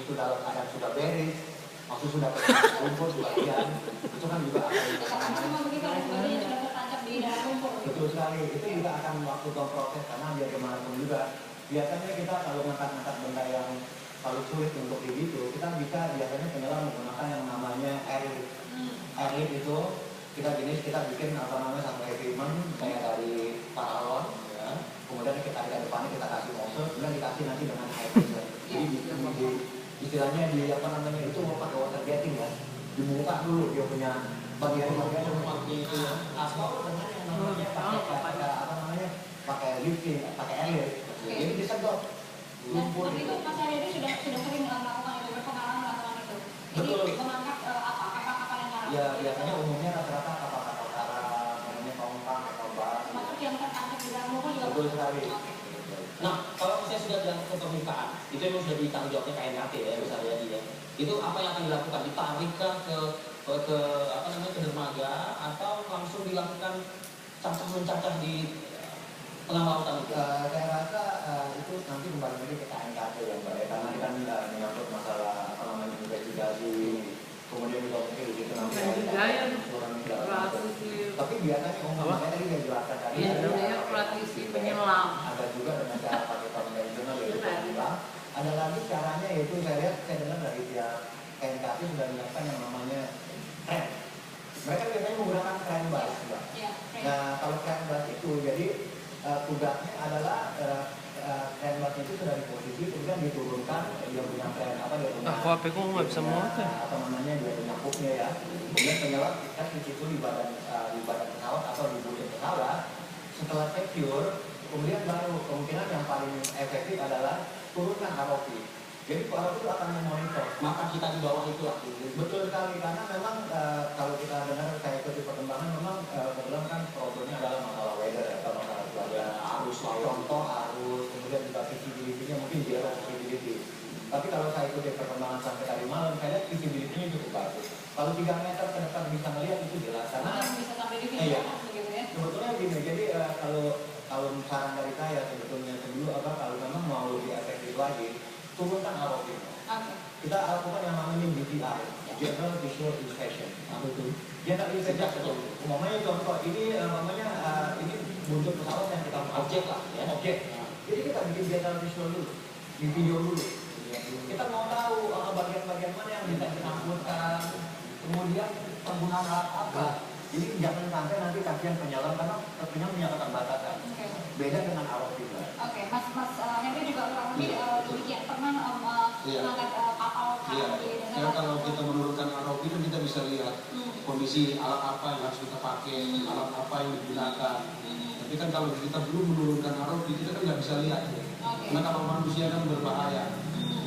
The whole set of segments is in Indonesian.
sudah keadaan sudah beres, maksud sudah rumput sebagian, itu kan juga akan sudah tertancap di dalam rumput. betul sekali, itu juga akan waktu proses karena biar gimana pun juga. Biasanya kita kalau ngangkat-ngangkat benda yang kalau sulit untuk itu, kita bisa biasanya penyelam menggunakan yang namanya airlift. Airlift itu kita bikin apa namanya satu equipment kayak dari paralon, ya. Kemudian kita di depannya kita kasih nozzle, kemudian dikasih nanti dengan air pressure. Jadi istilahnya di apa namanya itu mau pakai water jetting ya, dibuka dulu dia punya bagian-bagian seperti itu ya. Atau dengan yang namanya pakai apa namanya pakai lifting, pakai airlift. Jadi disedot. Dan itu Mas Haryadi sudah sering melakukan itu, berpengalaman melakukan itu. Jadi mengangkat kapal-kapal yang karam. Ya biasanya umumnya rata-rata kapal-kapal karam, namanya tongkang atau bas. Termasuk yang tertancap di dalam rumput juga. Betul sekali. Nah, kalau saya sudah bilang ke permukaan, itu memang sudah ditanggung jawabnya KNKT ya, Mas Haryadi ya. Itu apa yang akan dilakukan? Ditarikkah ke apa namanya ke dermaga atau langsung dilakukan cacah-mencacah di tengah lautan itu? Saya rasa itu nanti kembali lagi ke KNKT ya Mbak ya, karena kita menyangkut masalah apa namanya investigasi, kemudian juga mungkin di situ nanti tapi biasanya umumnya tadi saya jelaskan tadi praktisi penyelam. ada juga dengan cara pakai konvensional yaitu penyelam. Ada lagi caranya yaitu saya dengar dari pihak KNKT sudah menyiapkan yang namanya kren. Mereka biasanya menggunakan kren bus, Mbak. Nah kalau kren bus itu jadi tugasnya adalah kren bus itu sudah di posisi kemudian diturunkan dia punya kren apa dia punya HP ku nggak bisa muat ya. apa namanya dia punya hooknya ya, kemudian penyelam kan di situ di badan pesawat atau di butir pesawat. Setelah secure kemudian baru kemungkinan yang paling efektif adalah turunkan ROV. Jadi ROV itu akan memonitor Maka kita di bawah itu lah. betul sekali karena memang kalau kita dengar saya ikuti perkembangan memang kebetulan kan problemnya adalah masalah weather atau masalah cuaca arus contoh arus kemudian juga visibility-nya mungkin zero visibility. Tapi kalau saya ikuti perkembangan sampai tadi malam saya lihat visibility-nya cukup bagus. Kalau 3 meter ke depan bisa melihat itu jelas karena bisa sampai di visual begitu ya. sebetulnya gini jadi kalau saran dari saya sebetulnya kalau memang mau lebih efektif lagi turunkan ROV. Kita lakukan yang namanya DVI, General Visual Inspection. General Inspection. Umumnya contoh ini ini buntut pesawat yang kita Objek lah ya. Objek. Jadi kita bikin general visual dulu, di video dulu. Kita mau tahu bagian-bagian mana yang bisa ditampilkan, kemudian penggunaan alat apa. Jadi jangan sampai nanti kasihan penyelam karena penyelam punya keterbatasan. Beda dengan ROV. Oke, Mas Henry juga kurang lebih demikian pernah mengangkat kapal di dasar laut. Kalau kita menurunkan ROV kan kita bisa lihat kondisi alat apa yang harus kita pakai, alat apa yang digunakan. Tapi kan kalau kita belum menurunkan ROV kita kan nggak bisa lihat. Karena kalau manusia kan berbahaya.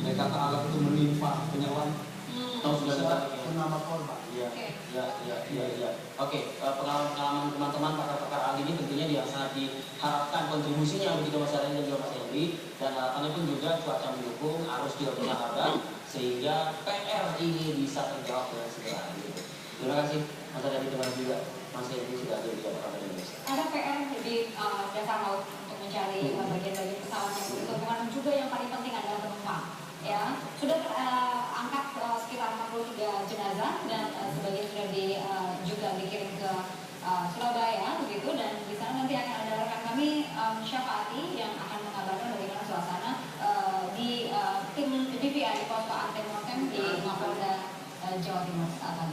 Kayak kata alat itu menimpa penyelam. Tahu sudah ada Nama korban. Iya. Oke, pengalaman teman-teman pakar-pakar ahli ini tentunya yang sangat diharapkan kontribusinya begitu Mas Haryadi dan juga Mas Henry, dan harapannya pun juga cuaca mendukung, arus juga bersahabat sehingga PR ini bisa terjawab dengan segera. Gitu. Terima kasih Mas Haryadi, terima kasih juga Mas Henry sudah hadir di Jakarta Indonesia. Ada PR di dasar laut untuk mencari bagian-bagian pesawat yang berhubungan juga yang paling penting adalah penumpang. Ya, sudah angkat sekitar 43 jenazah dan sebagian sudah juga dikirim ke Surabaya begitu, dan di sana nanti akan ada rekan kami Syafati yang akan mengabarkan bagaimana suasana di tim DVI di Posko Antemortem di Mapolda Jawa Timur saat ini.